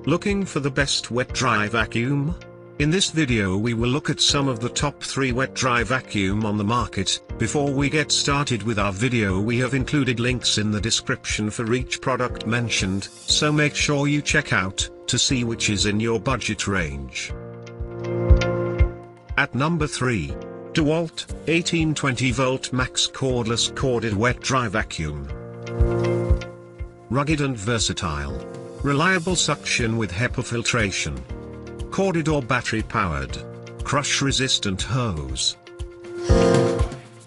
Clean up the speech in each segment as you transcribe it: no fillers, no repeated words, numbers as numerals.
Looking for the best wet-dry vacuum? In this video we will look at some of the top 3 wet-dry vacuum on the market. Before we get started with our video, we have included links in the description for each product mentioned, so make sure you check out, to see which is in your budget range. At number 3. DeWALT, 1820 volt max cordless corded wet-dry vacuum. Rugged and versatile. Reliable suction with HEPA filtration. Corded or battery powered. Crush resistant hose.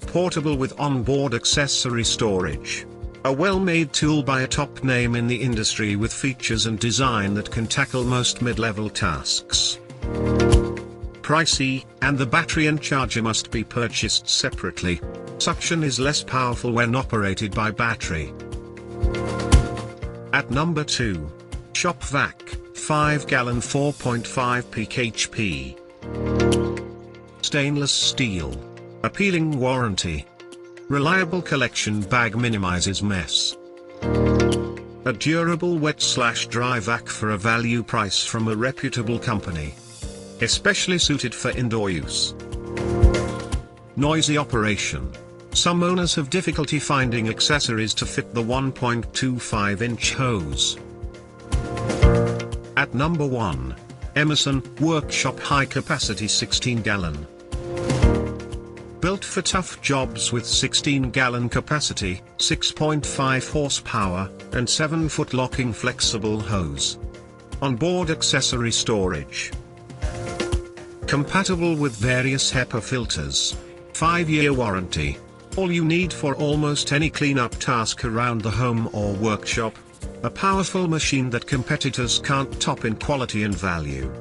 Portable with onboard accessory storage. A well-made tool by a top name in the industry with features and design that can tackle most mid-level tasks. Pricey, and the battery and charger must be purchased separately. Suction is less powerful when operated by battery. At number 2. Shop-Vac, 5-gallon 4.5 peak HP. Stainless steel. Appealing warranty. Reliable collection bag minimizes mess. A durable wet/dry vac for a value price from a reputable company. Especially suited for indoor use. Noisy operation. Some owners have difficulty finding accessories to fit the 1.25-inch hose. At number 1. Emerson, Workshop High Capacity 16-gallon. Built for tough jobs with 16-gallon capacity, 6.5 horsepower, and 7-foot locking flexible hose. Onboard accessory storage. Compatible with various HEPA filters. 5-year warranty. All you need for almost any cleanup task around the home or workshop. A powerful machine that competitors can't top in quality and value.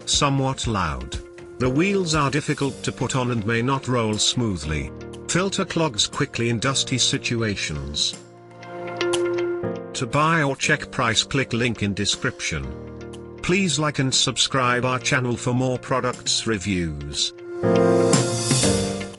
Somewhat loud. The wheels are difficult to put on and may not roll smoothly. Filter clogs quickly in dusty situations. To buy or check price, click link in description. Please like and subscribe our channel for more products reviews.